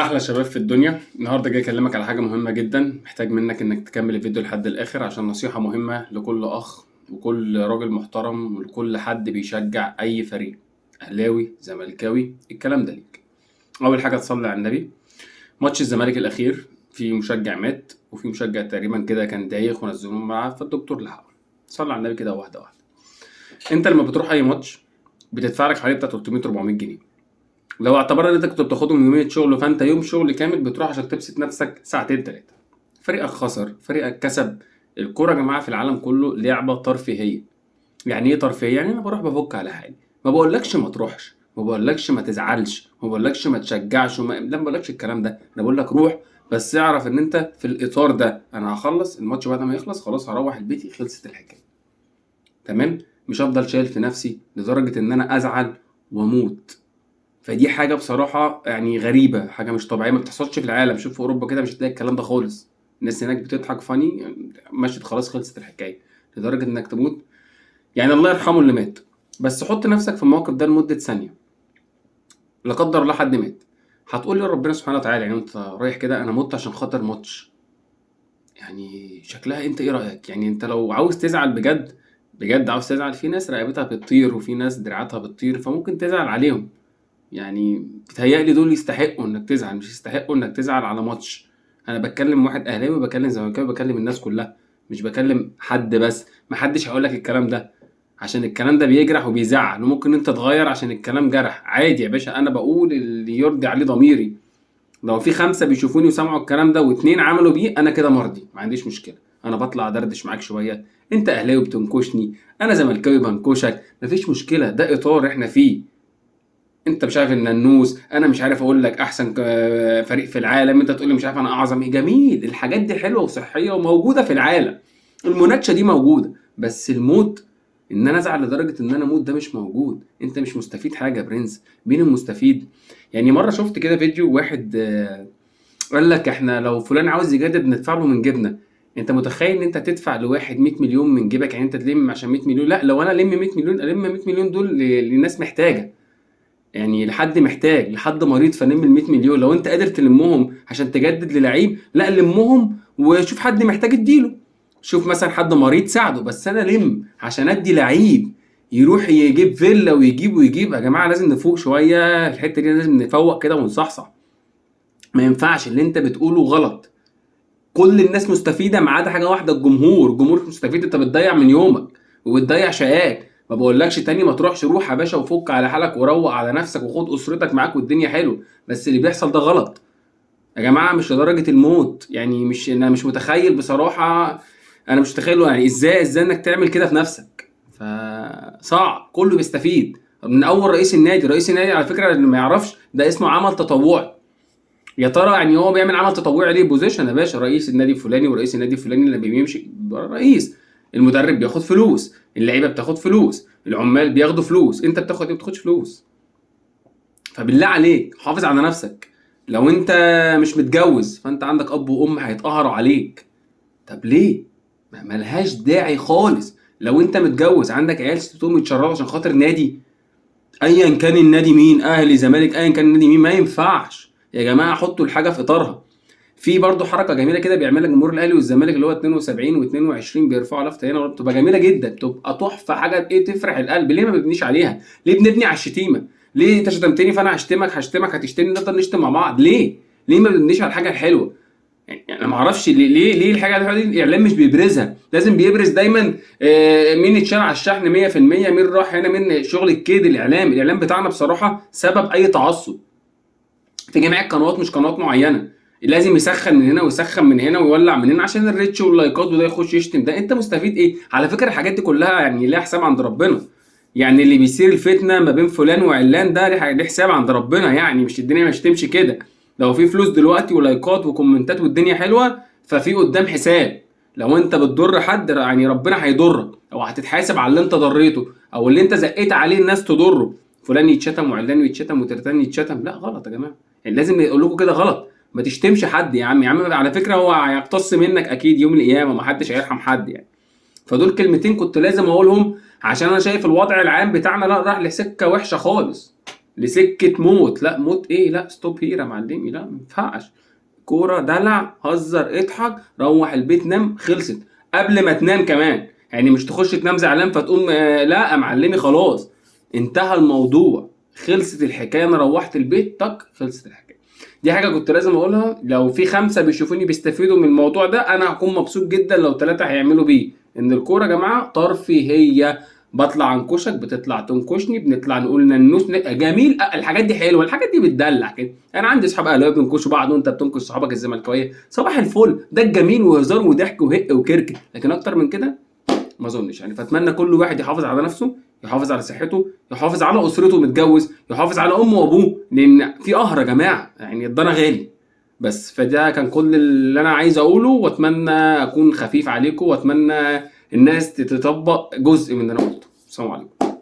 احلى شباب في الدنيا. النهارده جاي اكلمك على حاجه مهمه جدا، محتاج منك انك تكمل الفيديو لحد الاخر عشان نصيحه مهمه لكل اخ وكل راجل محترم ولكل حد بيشجع اي فريق، اهلاوي زملكاوي، الكلام ده ليك. اول حاجه تصلي على النبي. ماتش الزمالك الاخير في مشجع مات وفي مشجع تقريبا كده كان دايخ ونزلوه معاه فالدكتور لحقه. صلي على النبي كده واحده واحده. انت لما بتروح اي ماتش بتدفع لك حوالي بتاع 300 400 جنيه. لو اعتبرنا ان انت كنت بتاخدهم يومين شغل فانت يوم شغل كامل بتروح عشان تبسط نفسك ساعتين تلاتة. فريقك خسر فريقك كسب. الكوره يا جماعه في العالم كله لعبه ترفيهيه. يعني ايه ترفيه؟ يعني انا بروح بفك على حالي، ما بقولكش ما تروحش، ما بقولكش ما تزعلش، ما بقولكش ما تشجعش لا، ما بقولكش الكلام ده. انا بقول لك روح، بس اعرف ان انت في الاطار ده. انا هخلص الماتش بعد ما يخلص خلاص هروح البيت، خلصت الحكايه. تمام. مش هفضل شايل في نفسي لدرجه ان انا ازعل واموت. فدي حاجة بصراحة يعني غريبة، حاجة مش طبيعية، ما بتحصلش في العالم. شوف في أوروبا كده مش هتلاقي الكلام ده خالص. الناس هناك بتضحك فاني يعني مشت خلاص خلصت الحكاية، لدرجة إنك تموت. يعني الله يرحمه اللي مات، بس حط نفسك في الموقف ده لمدة ثانية. لا قدر الله حد مات، هتقول لي ربنا سبحانه وتعالى يعني أنت رايح كده أنا مت عشان خاطر ماتش؟ يعني شكلها أنت إيه رأيك؟ يعني أنت لو عاوز تزعل بجد بجد، عاوز تزعل، في ناس رقبتها بتطير وفي ناس دراعاتها بتطير فممكن تزعل عليهم. يعني بيتهيألي دول يستحقوا انك تزعل، مش يستحقوا انك تزعل على ماتش. انا بتكلم واحد اهلاوي، بكلم زملكاوي، بكلم الناس كلها، مش بكلم حد بس. محدش هيقول لك الكلام ده عشان الكلام ده بيجرح وبيزعل، وممكن انت تغير عشان الكلام جرح. عادي يا باشا، انا بقول اللي يرضي عليه ضميري. لو في 5 بيشوفوني وسمعوا الكلام ده و2 عملوا بيه انا كده مرضي، ما عنديش مشكله. انا بطلع دردش معاك شويه، انت اهلاوي بتنكشني، انا زملكاوي بنكشك، مفيش مشكله، ده اطار احنا فيه. انت مش عارف النانوس، انا مش عارف اقول لك احسن فريق في العالم، انت تقول لي مش عارف انا اعظم ايه. جميل، الحاجات دي حلوه وصحيه وموجوده في العالم، المناقشه دي موجوده. بس الموت، ان انا ازعل لدرجه ان انا اموت، ده مش موجود. انت مش مستفيد حاجه يا برنس. مين المستفيد؟ يعني مره شفت كده فيديو واحد قال لك احنا لو فلان عاوز يجدد ندفع له من جيبنا. انت متخيل ان انت تدفع لواحد 100 مليون من جيبك؟ يعني انت تلم عشان 100 مليون؟ لا، لو انا الم 100 مليون الم 100 مليون دول لناس محتاجه. يعني لحد محتاج، لحد مريض، فنلم ال 100 مليون. لو انت قادر تلمهم عشان تجدد للعيب، لا لمهم وشوف حد محتاج اديله. شوف مثلا حد مريض ساعده، بس انا لم عشان ادي لعيب يروح يجيب فيلا ويجيب. يا جماعه لازم نفوق شويه، الحته دي لازم نفوق كده ونصحصح. ما ينفعش اللي انت بتقوله غلط. كل الناس مستفيده ما عدا حاجه واحده، الجمهور مستفيد. انت بتضيع من يومك وبتضيع شقاك. ما بقولكش تاني ما تروحش، روح يا باشا وفك على حالك وروق على نفسك وخد اسرتك معاك والدنيا حلو، بس اللي بيحصل ده غلط يا جماعه، مش لدرجه الموت. يعني مش، انا مش متخيل بصراحه. انا مش متخيل يعني ازاي انك تعمل كده في نفسك. فصعب، كله بيستفيد. من اول رئيس النادي على فكره اللي ما يعرفش ده اسمه عمل تطوعي. يا ترى يعني هو بيعمل عمل تطوعي ليه؟ بوزيشن يا باشا، رئيس النادي الفلاني ورئيس النادي الفلاني اللي بيمشي رئيس. المدرب بياخد فلوس، اللعيبه بتاخد فلوس، العمال بياخدوا فلوس، انت بتاخد ايه؟ ما بتاخدش فلوس. فبالله عليك حافظ على نفسك. لو انت مش متجوز فانت عندك اب وام هيتقهروا عليك. طب ليه؟ ملهاش داعي خالص. لو انت متجوز عندك عيال تقوم يتشردوا عشان خاطر نادي، ايا كان النادي مين، اهلي زمالك، ايا كان النادي مين، ما ينفعش يا جماعه. حطوا الحاجه في اطارها. في برضه حركه جميله كده بيعملها جمهور الاهلي والزمالك، اللي هو 72 و22 بيرفعوا لفته هنا، بتبقى جميله جدا، بتبقى تحفه، حاجه ايه تفرح القلب. ليه ما بنبنيش عليها؟ ليه بنبني على الشتيمه؟ ليه انت شتمتني فانا هشتمك هتشتمني، نفضل نشتم مع بعض؟ ليه ما بنبنيش على الحاجه الحلوه؟ يعني انا ما اعرفش ليه الحاجه الحلوه دي الاعلام مش بيبرزها. لازم بيبرز دايما مين اتشال على الشحن 100%، مين راح هنا، مين شغل الكيد. الاعلام بتاعنا بصراحه سبب اي تعصب في جميع القنوات، مش قنوات معينه. لازم يسخن من هنا ويسخن من هنا ويولع من هنا عشان الريتش واللايكات، وده يخش يشتم ده. انت مستفيد ايه؟ على فكره الحاجات دي كلها يعني ليها حساب عند ربنا. يعني اللي بيصير الفتنه ما بين فلان وعلان ده ليه حساب عند ربنا. يعني مش الدنيا مش تمشي كده. لو في فلوس دلوقتي ولايكات وكومنتات والدنيا حلوه ففي قدام حساب. لو انت بتضر حد يعني ربنا هيضرك، او هتتحاسب على اللي انت ضريته او اللي انت زقيت عليه الناس تضره. فلان يتشتم وعلان يتشتم وترتان يتشتم، لا غلط يا جماعه. يعني لازم يقول لكم كده غلط. ما تشتمش حد يا عم. على فكره هو هيقتص منك اكيد يوم القيامه، ما حدش هيرحم حد يعني. فدول كلمتين كنت لازم اقولهم، عشان انا شايف الوضع العام بتاعنا لا راح لسكه وحشه خالص. لسكه موت. لا موت ايه؟ لا ستوب هير يا معلمي، لا ما ينفعش. كوره دلع، هزر، اضحك، روح البيت، نام، خلصت. قبل ما تنام كمان، يعني مش تخش تنام زعلان فتقوم لا يا معلمي خلاص، انتهى الموضوع، خلصت الحكايه، انا روحت البيت تك، خلصت الحكايه. دي حاجه كنت لازم اقولها. لو في 5 بيشوفوني بيستفيدوا من الموضوع ده، انا هكون مبسوط جدا لو 3 هيعملوا بيه. ان الكوره يا جماعه ترفيهيه، بطلع انكشك، بتطلع تنكشني، بنطلع نقول ننوس جميل. الحاجات دي حلوه، الحاجات دي بتدلع كده. انا عندي اصحاب اهلاويه بينكشوا بعض وانت بتنكش صحابك الزملكاويه، صباح الفل، ده الجميل، وهزار وضحك وهق وكركه. لكن اكتر من كده ما اظنش يعني. فاتمنى كل واحد يحافظ على نفسه، يحافظ على صحته، يحافظ على اسرته، متجوز، يحافظ على امه وابوه، لان في قهر يا جماعه يعني، الضنا غالي. بس فده كان كل اللي انا عايز اقوله، واتمنى اكون خفيف عليكم، واتمنى الناس تتطبق جزء من اللي انا قلته. السلام عليكم.